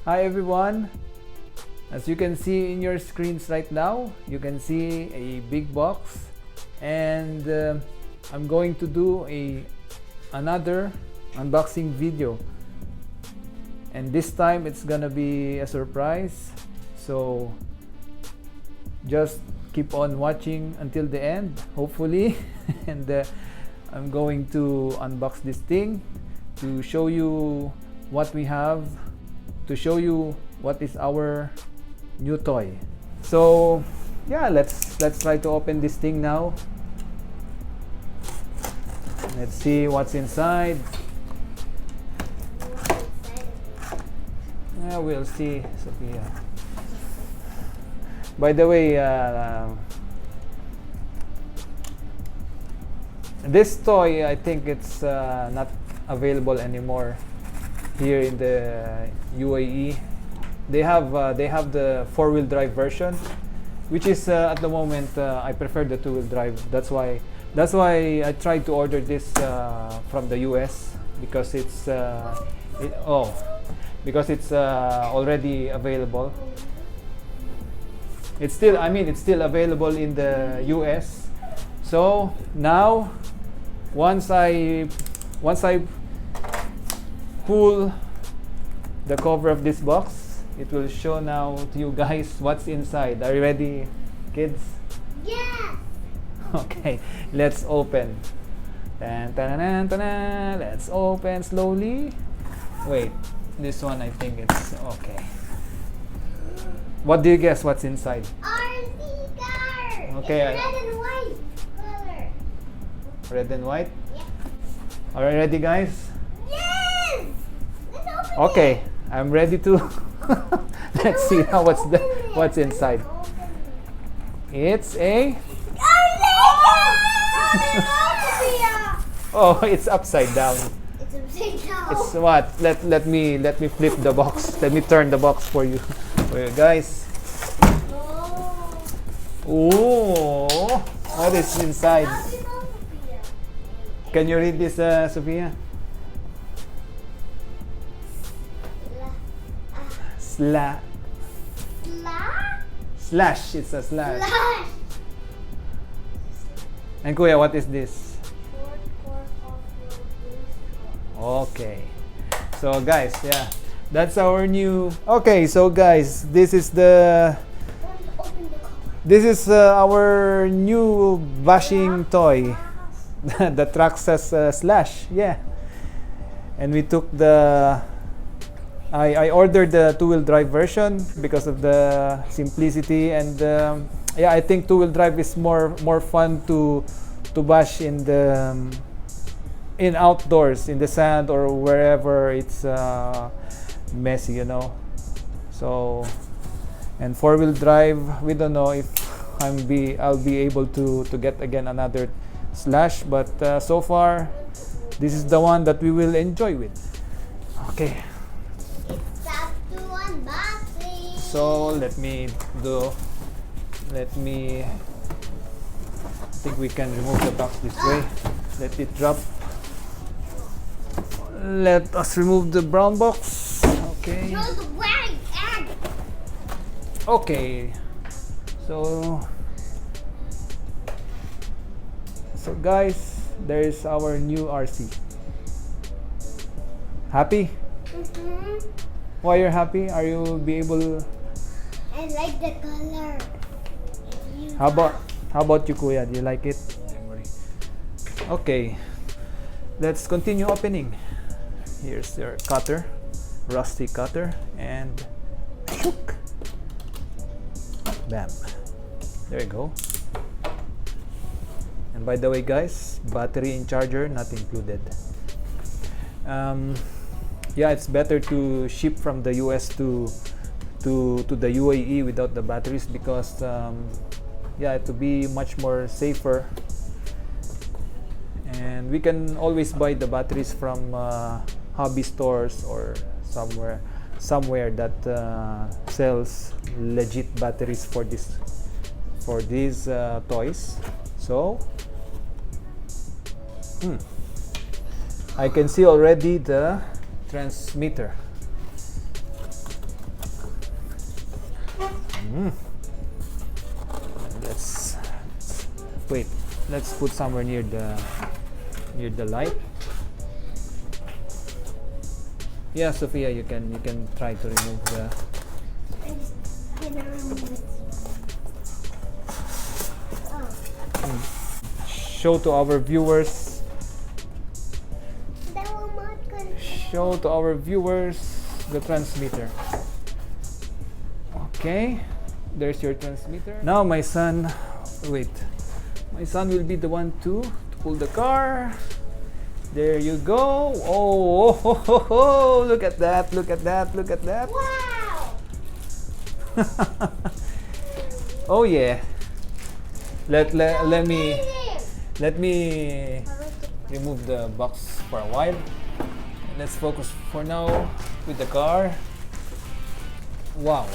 Hi everyone. As you can see in your screens right now, you can see a big box, and I'm going to do another unboxing video, and this time it's gonna be a surprise, so just keep on watching until the end, hopefully. And I'm going to unbox this thing to show you what we have, to show you what is our new toy. So yeah, let's try to open this thing now. Let's see what's inside. Yeah, we'll see, Sophia. By the way, this toy, I think it's not available anymore here in the UAE. They have the four-wheel drive version, which is at the moment I prefer the two-wheel drive. That's why I tried to order this from the US, because it's already available. It's still available in the US. So now, once I pull the cover of this box, it will show now to you guys what's inside. Are you ready, kids? Yeah. Okay, let's open. Let's open slowly. Wait, this one I think it's okay. What do you guess what's inside? RC car. Okay, It's red and white color. Red and white? Yeah. Are you ready, guys? Yes. Let's open Okay, it. I'm ready to. Let's see now what's inside. It's a oh, it's upside down. It's upside down. It's what? Let me flip the box. Let me turn the box for you, guys. Oh, what is inside? Can you read this, Sophia? Slash. It's a slash. Slash. And Kuya, what is this? Short course of Okay. So guys, yeah, that's our new. Okay, so guys, this is the. Open the cover. This is our new bashing toy, the Traxxas Slash. Yeah, and we took the. I ordered the two-wheel drive version because of the simplicity, and yeah, I think two-wheel drive is more fun to bash in the in outdoors, in the sand or wherever it's messy, you know. So, and four-wheel drive, we don't know if I'll be able to get again another Slash, but so far this is the one that we will enjoy with. Okay. It's up to unboxing. So I think we can remove the box this way. Let it drop. Let us remove the brown box. Okay. Show the white egg. Okay. So guys, there is our new RC. Happy? Mm-hmm. Why you're happy? Are you be able? I like the color. How about you, Kuya? Do you like it? Okay. Let's continue opening. Here's your cutter, rusty cutter, and shook. Bam. There you go. And by the way, guys, battery and charger not included. Yeah, it's better to ship from the US to the UAE without the batteries, because yeah, to be much more safer. And we can always buy the batteries from hobby stores or somewhere that sells legit batteries for these toys. So I can see already the transmitter. Let's wait. Let's put somewhere near the light. Yeah, Sophia, you can try to remove the. I'm just gonna remove it. Oh. Show to our viewers. That will not control. Show to our viewers the transmitter. Okay, there's your transmitter. Now my son, wait. My son will be the one to pull the car. There you go. Oh, look at that, look at that, look at that. Wow! Oh yeah. Let me Amazing! remove the box for a while. Let's focus for now with the car. Wow.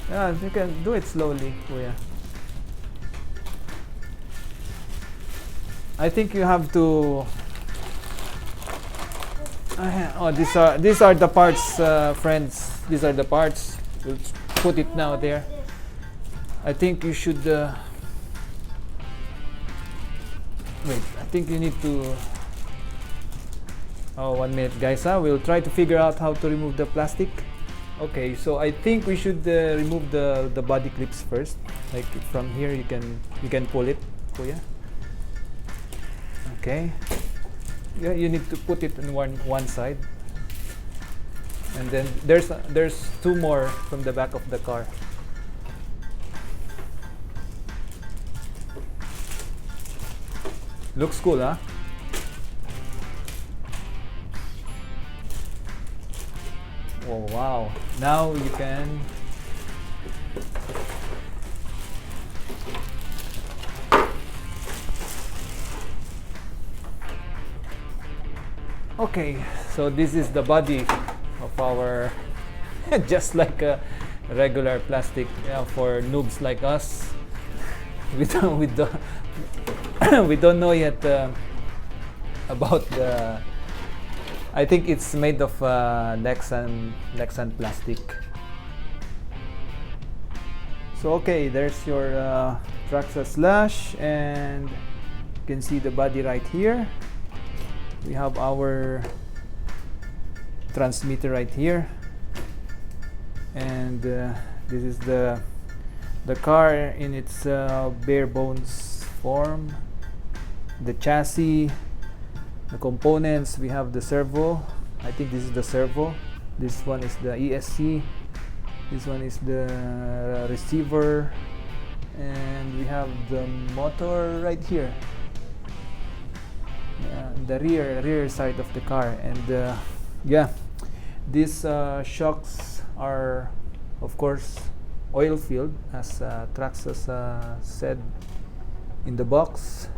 Yeah, you can do it slowly, Kuya. I think you have to. Oh, these are the parts, friends. These are the parts. We'll put it now there. I think you should. Wait, I think you need to. Oh, 1 minute, guys. We'll try to figure out how to remove the plastic. Okay, so I think we should remove the body clips first. Like from here, you can pull it, Kuya. Okay. Yeah, you need to put it on one side, and then there's 2 more from the back of the car. Looks cool, huh? Oh wow! Now you can. Okay, so this is the body of our, just like a regular plastic, yeah, for noobs like us. We don't know yet about the. I think it's made of Lexan plastic. So okay, there's your Traxxas Slash, and you can see the body right here. We have our transmitter right here, and this is the car in its bare bones form. The chassis, the components. We have the servo. I think this is the servo. This one is the ESC. This one is the receiver, and we have the motor right here. The rear side of the car, and yeah, these shocks are of course oil filled, as Traxxas said in the box,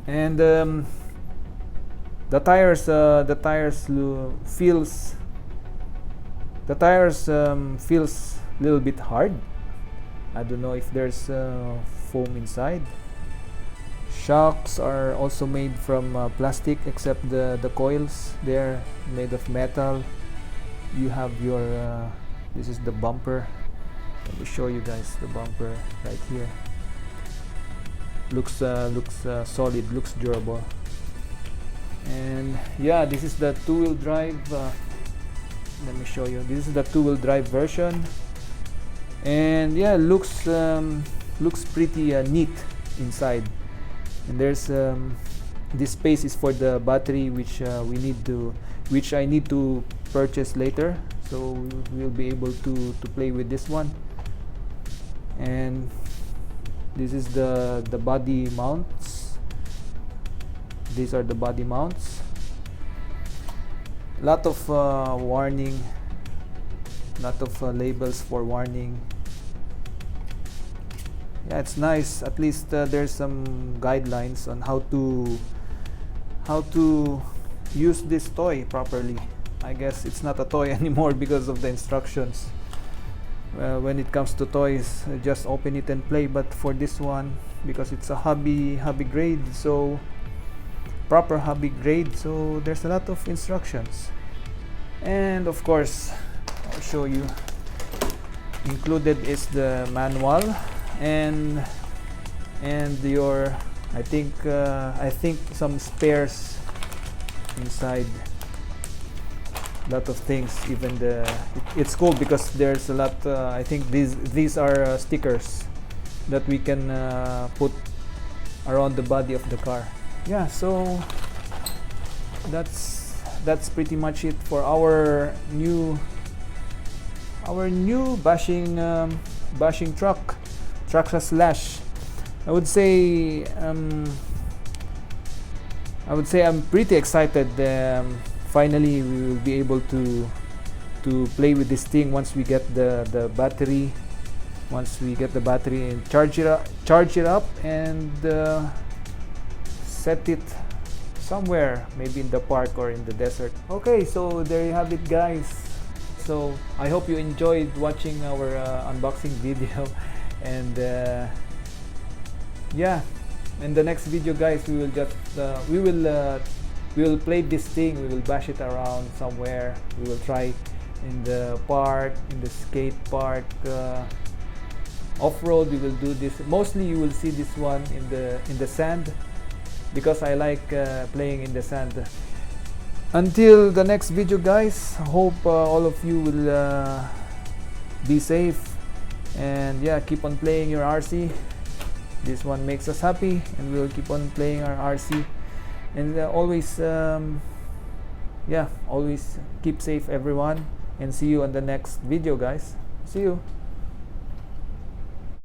and the tires feels a little bit hard. I don't know if there's foam inside. Shocks are also made from plastic, except the coils. They're made of metal. You have your this is the bumper. Let me show you guys the bumper right here. Looks solid, looks durable. And yeah, this is the two-wheel drive. Let me show you. This is the two-wheel drive version, and yeah, looks pretty neat inside. And there's this space is for the battery, which I need to purchase later, so we'll be able to play with this one. And this is the body mounts. These are the body mounts. Lot of warning, lot of labels for warning. Yeah, it's nice. At least there's some guidelines on how to use this toy properly. I guess it's not a toy anymore because of the instructions. When it comes to toys, just open it and play. But for this one, because it's a hobby grade, so proper hobby grade, so there's a lot of instructions. And of course, I'll show you, included is the manual and your I think some spares inside. Lot of things, even it's cool because there's a lot. I think these are stickers that we can put around the body of the car. Yeah, so that's pretty much it for our new bashing truck, Traxxas Slash. I would say I'm pretty excited. Finally, we will be able to play with this thing once we get the battery. Once we get the battery and charge it up and set it somewhere, maybe in the park or in the desert. Okay, so there you have it, guys. So I hope you enjoyed watching our unboxing video, and yeah, in the next video, guys, we will just we will play this thing. We will bash it around somewhere. We will try in the park, in the skate park, off-road. We will do this. Mostly you will see this one in the sand, because I like playing in the sand. Until the next video, guys, hope all of you will be safe, and yeah, keep on playing your RC. This one makes us happy, and we'll keep on playing our RC. And always always keep safe, everyone, and see you on the next video, guys. See you.